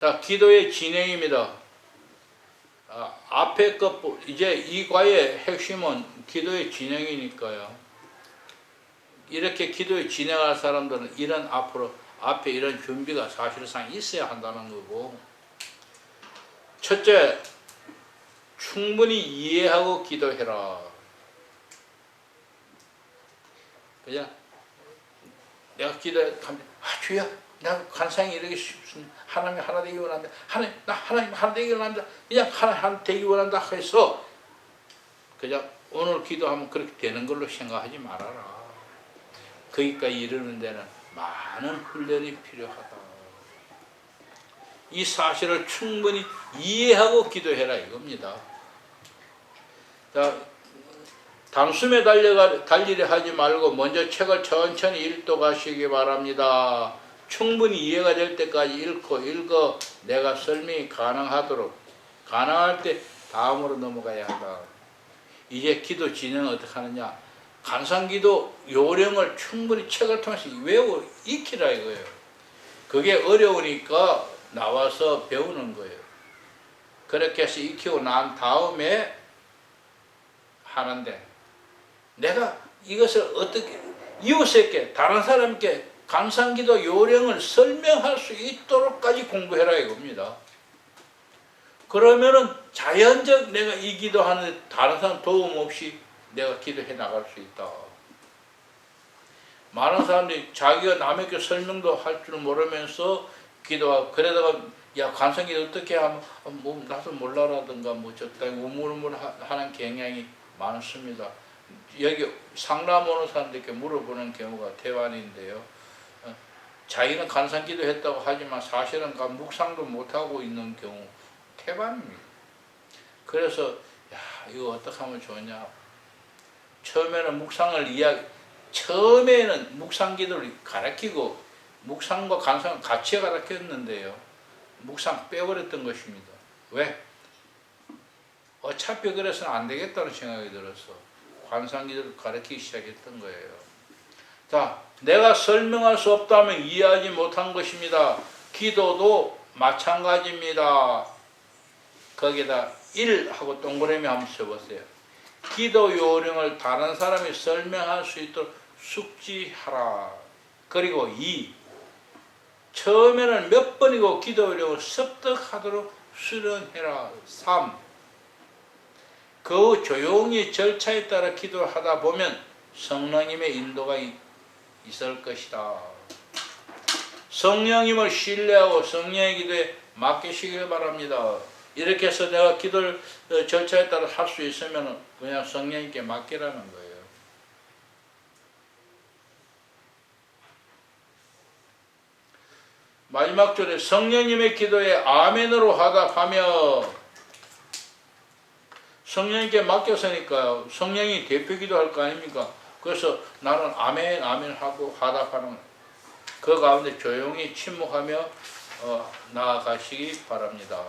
자, 기도의 진행입니다. 앞에 것, 이제 이 과의 핵심은 기도의 진행이니까요. 이렇게 기도에 진행할 사람들은 이런 앞에 이런 준비가 사실상 있어야 한다는 거고, 첫째, 충분히 이해하고 기도해라. 그냥 내가 기도하면 주여, 나 간상이 이렇게 싶습니다. 하나님 하나 되기 원한다. 나 하나님 하나 되기 원한다. 그냥 하나 되기 원한다 해서 그냥 오늘 기도하면 그렇게 되는 걸로 생각하지 말아라. 거기까지 이르는 데는 많은 훈련이 필요하다. 이 사실을 충분히 이해하고 기도해라 이겁니다. 자, 단숨에 달리려 하지 말고 먼저 책을 천천히 읽어가시기 바랍니다. 충분히 이해가 될 때까지 읽어 내가 설명이 가능하도록, 가능할 때 다음으로 넘어가야 한다. 이제 기도 진행을 어떻게 하느냐, 간상기도 요령을 충분히 책을 통해서 외워 익히라 이거예요. 그게 어려우니까 나와서 배우는 거예요. 그렇게 해서 익히고 난 다음에 하는데, 내가 이것을 어떻게 이웃에게, 다른 사람께 간상기도 요령을 설명할 수 있도록까지 공부해라 이겁니다. 그러면은 자연적 내가 이 기도하는데 다른 사람 도움 없이 내가 기도해 나갈 수 있다. 많은 사람들이 자기가 남에게 설명도 할 줄 모르면서 기도하고, 그러다가 야 간상기도 어떻게 하면 뭐 나도 몰라라든가 뭐 적당히 우물우물하는 경향이 많습니다. 여기 상담 오는 사람들께 물어보는 경우가 대환인데요. 자기는 간상기도 했다고 하지만 사실은 묵상도 못하고 있는 경우 태반입니다. 그래서 야 이거 어떻게 하면 좋냐, 처음에는 처음에는 묵상기도를 가르치고 묵상과 간상을 같이 가르쳤는데요, 묵상 빼버렸던 것입니다. 왜? 어차피 그래서는 안 되겠다는 생각이 들어서 간상기도를 가르치기 시작했던 거예요. 자, 내가 설명할 수 없다면 이해하지 못한 것입니다. 기도도 마찬가지입니다. 거기다 1 하고 동그라미 한번 써보세요. 기도 요령을 다른 사람이 설명할 수 있도록 숙지하라. 그리고 2, 처음에는 몇 번이고 기도 요령을 습득하도록 수련해라. 3, 그 후 조용히 절차에 따라 기도를 하다 보면 성령님의 인도가 있을 것이다. 성령님을 신뢰하고 성령의 기도에 맡기시길 바랍니다. 이렇게 해서 내가 기도를 절차에 따라 할 수 있으면 그냥 성령님께 맡기라는 거예요. 마지막 줄에 성령님의 기도에 아멘으로 하답하며, 성령님께 맡겼으니까요. 성령이 대표 기도할 거 아닙니까? 그래서 나는 아멘 아멘 하고 화답하는, 그 가운데 조용히 침묵하며 나아가시기 바랍니다.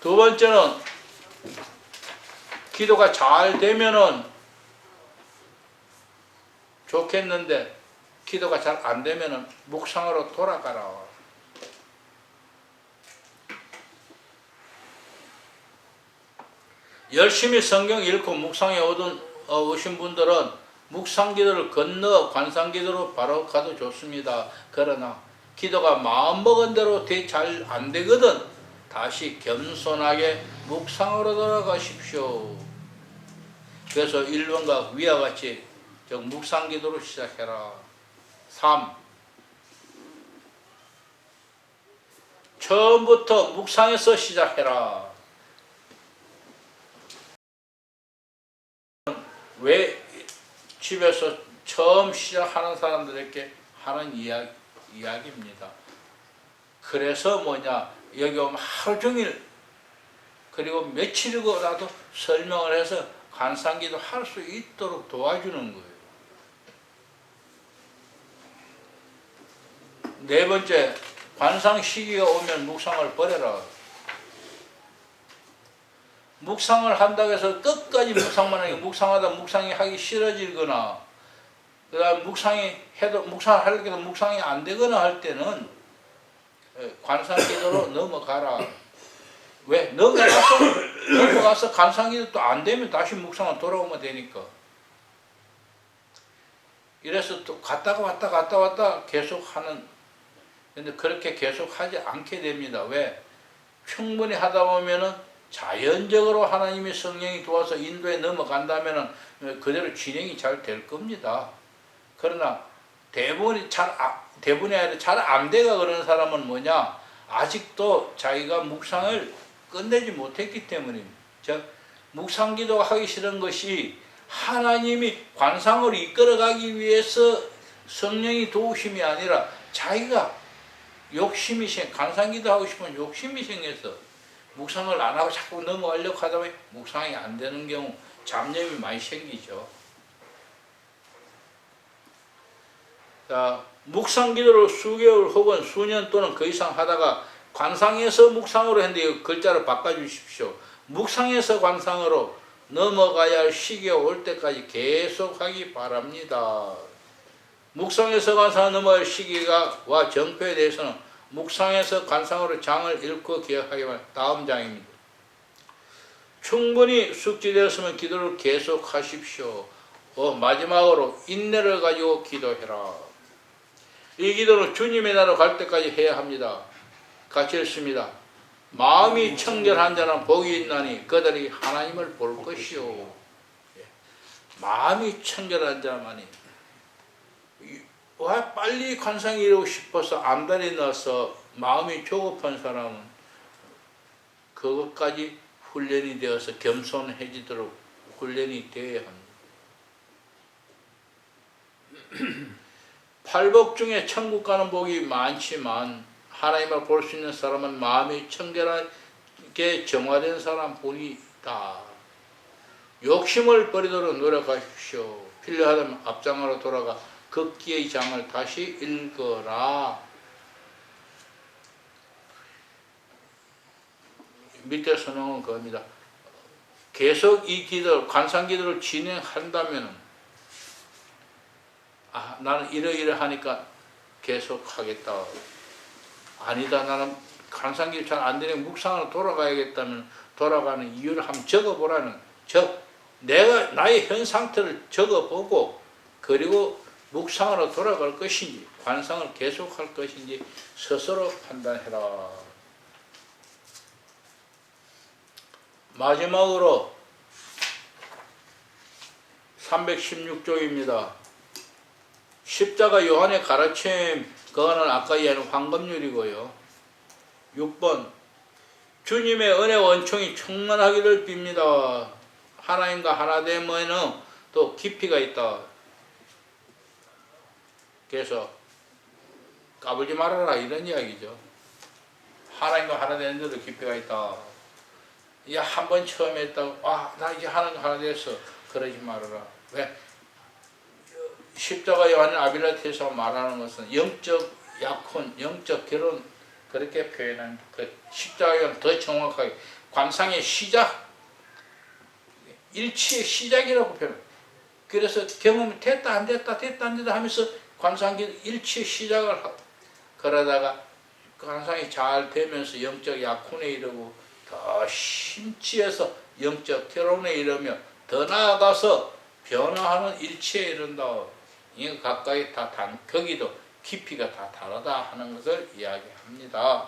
두 번째는, 기도가 잘 되면은 좋겠는데 기도가 잘 안 되면은 묵상으로 돌아가라. 열심히 성경 읽고 묵상에 오신 분들은 묵상기도를 건너 관상기도로 바로 가도 좋습니다. 그러나 기도가 마음먹은 대로 잘 안 되거든 다시 겸손하게 묵상으로 돌아가십시오. 그래서 1번과 위와 같이 묵상기도로 시작해라. 3, 처음부터 묵상에서 시작해라. 왜 집에서 처음 시작하는 사람들에게 하는 이야기입니다. 그래서 뭐냐, 여기 오면 하루 종일, 그리고 며칠이고라도 설명을 해서 간상기도 할 수 있도록 도와주는 거예요. 네 번째, 관상 시기가 오면 묵상을 버려라. 묵상을 한다고 해서 끝까지 묵상만 하고, 묵상하다 묵상이 하기 싫어지거나, 그 다음 묵상을 하려고 해도 묵상이 안 되거나 할 때는 관상기도로 넘어가라. 왜? 넘어가서 관상기도 또 안 되면 다시 묵상을 돌아오면 되니까. 이래서 또 갔다가 왔다 계속 하는. 근데 그렇게 계속 하지 않게 됩니다. 왜? 충분히 하다 보면은 자연적으로 하나님의 성령이 도와서 인도에 넘어간다면은 그대로 진행이 잘 될 겁니다. 그러나 대부분이 아니라 잘 안 돼가 그러는 사람은 뭐냐? 아직도 자기가 묵상을 끝내지 못했기 때문입니다. 즉, 묵상 기도가 하기 싫은 것이 하나님이 관상으로 이끌어가기 위해서 성령이 도우심이 아니라 자기가 욕심이 관상 기도하고 싶으면 욕심이 생겨서 묵상을 안 하고 자꾸 넘어가려고 하다 보니 묵상이 안 되는 경우 잡념이 많이 생기죠. 자, 묵상 기도를 수개월 혹은 수년 또는 그 이상 하다가 관상에서 묵상으로 했는데 글자를 바꿔주십시오. 묵상에서 관상으로 넘어가야 할 시기가 올 때까지 계속 하기 바랍니다. 묵상에서 관상으로 넘어갈 시기와 정표에 대해서는 묵상에서 관상으로 장을 읽고 기억하기만. 다음 장입니다. 충분히 숙지되었으면 기도를 계속 하십시오. 마지막으로 인내를 가지고 기도해라. 이 기도는 주님의 나라로 갈 때까지 해야 합니다. 같이 읽습니다. 마음이 청결한 자는 복이 있나니 그들이 하나님을 볼 것이요. 마음이 청결한 자만이. 빨리 관상이 이루고 싶어서 안달이 나서 마음이 조급한 사람은 그것까지 훈련이 되어서 겸손해지도록 훈련이 되어야 합니다. 팔복 중에 천국 가는 복이 많지만 하나님을 볼 수 있는 사람은 마음이 청결하게 정화된 사람뿐이다. 욕심을 버리도록 노력하십시오. 필요하다면 앞장으로 돌아가 극기의 장을 다시 읽어라. 밑에 설명은 그겁니다. 계속 이 기도, 관상 기도를 진행한다면 나는 이러이러하니까 계속 하겠다. 아니다, 나는 관상 기도 잘 안 되니 묵상으로 돌아가야겠다면 돌아가는 이유를 한번 적어보라는. 즉, 내가 나의 현 상태를 적어보고 그리고 묵상으로 돌아갈 것인지 관상을 계속할 것인지 스스로 판단해라. 마지막으로 316쪽입니다. 십자가 요한의 가르침, 그거는 아까 얘기한 황금률이고요. 6번 주님의 은혜 원총이 충만하기를 빕니다. 하나님과 하나됨에는 또 깊이가 있다. 그래서 까불지 말아라 이런 이야기죠. 하나님과 하나 되는 데도 깊이가 있다. 야, 한 번 처음 했다고 나 이제 하나님과 하나 됐어. 그러지 말아라. 왜? 십자가 요한의 아빌라티에서 말하는 것은 영적 약혼, 영적 결혼 그렇게 표현한 그 십자가 요한 더 정확하게 관상의 시작, 일치의 시작이라고 표현. 그래서 경험이 됐다 안 됐다 하면서 관상기 일치의 시작을 하고 그러다가 관상이 잘 되면서 영적 약혼에 이르고 더 심취해서 영적 결혼에 이르며 더 나아가서 변화하는 일치에 이른다. 이거 가까이 다 거기도 깊이가 다 다르다 하는 것을 이야기합니다.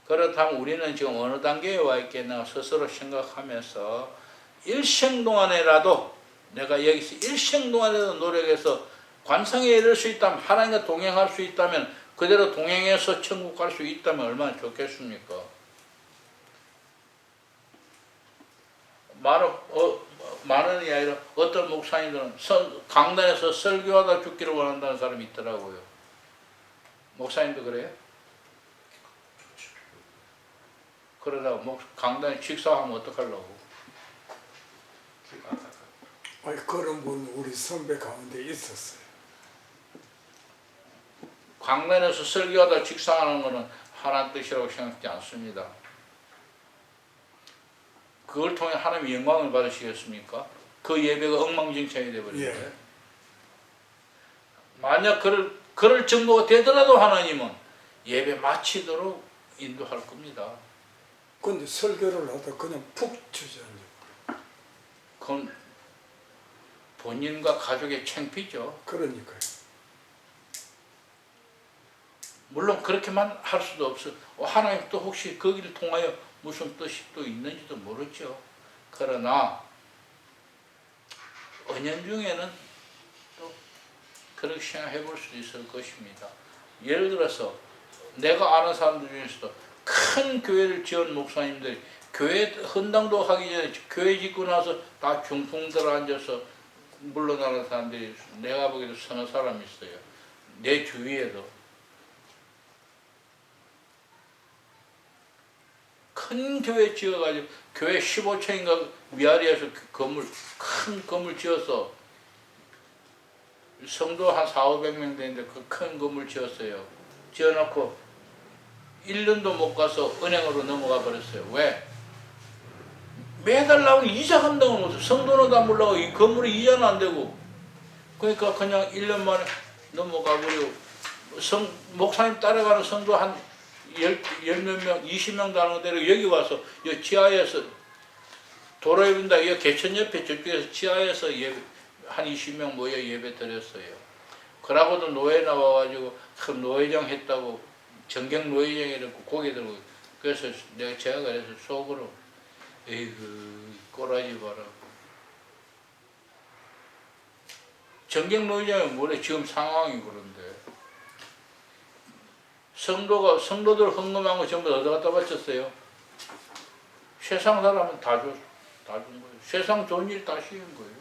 그렇다면 우리는 지금 어느 단계에 와 있겠나 스스로 생각하면서 일생 동안에라도 내가 여기서 일생 동안에도 노력해서 관상에 이를 수 있다면 하나님과 동행할 수 있다면 그대로 동행해서 천국 갈 수 있다면 얼마나 좋겠습니까? 많은 이 아니라 어떤 목사님들은 강단에서 설교하다 죽기를 원한다는 사람이 있더라고요. 목사님도 그래요? 그러다가 강단에 직사하면 어떡하려고? 그런 분 우리 선배 가운데 있었어요. 강단에서 설교하다 직사하는 것은 하나님 뜻이라고 생각하지 않습니다. 그걸 통해 하나님의 영광을 받으시겠습니까? 그 예배가 엉망진창이 되어버리는데 만약 그럴 정도가 되더라도 하나님은 예배 마치도록 인도할 겁니다. 근데 설교를 하다 그냥 푹 주저앉아. 그건 본인과 가족의 창피죠. 그러니까요. 물론 그렇게만 할 수도 없어. 하나님 또 혹시 거기를 통하여 무슨 뜻이 또 있는지도 모르죠. 그러나 은연중에는 또 그렇게 생각해 볼 수 있을 것입니다. 예를 들어서 내가 아는 사람들 중에서도 큰 교회를 지은 목사님들이 교회 헌당도 하기 전에 교회 짓고 나서 다 중풍 들어 앉아서 물러나는 사람들이 내가 보기에도 서너 사람 있어요. 내 주위에도. 큰 교회 지어가지고 교회 15층인가 위아래에서 큰 건물 지어서 성도 한 400~500명 되는데 그 큰 건물 지었어요. 지어놓고 1년도 못 가서 은행으로 넘어가 버렸어요. 왜? 매달 나오는 이자 감당을 못해. 성도는 다 몰라고 이 건물이 이자는 안 되고. 그러니까 그냥 1년 만에 넘어가 버리고 목사님 따라가는 성도 한 열 몇 명, 20명도 안 되는데 여기 와서 이 지하에서 도로에분다 이 개천 옆에 저쪽에서 지하에서 예배 한 20명 모여 예배 드렸어요. 그러고도 노예 나와가지고 큰 노예장 했다고 정경 노예장이라고 고개 들고 그래서 제가 그래서 속으로 에이그 꼬라지 봐라. 정경 노예장은 뭐래 지금 상황이 그런데 성도들 헌금한 거 전부 어디 갖다 바쳤어요? 세상 사람은 다 준 거예요. 세상 좋은 일 다 시킨 거예요.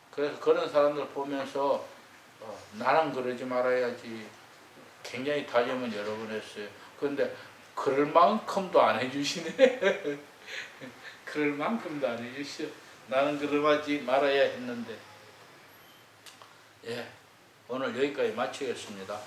그래서 그런 사람들 보면서 나는 그러지 말아야지 굉장히 다짐은 여러 번 했어요. 그런데 그럴 만큼도 안 해주시네. 그럴 만큼도 안 해주셔. 나는 그러지 말아야 했는데. 예, 오늘 여기까지 마치겠습니다.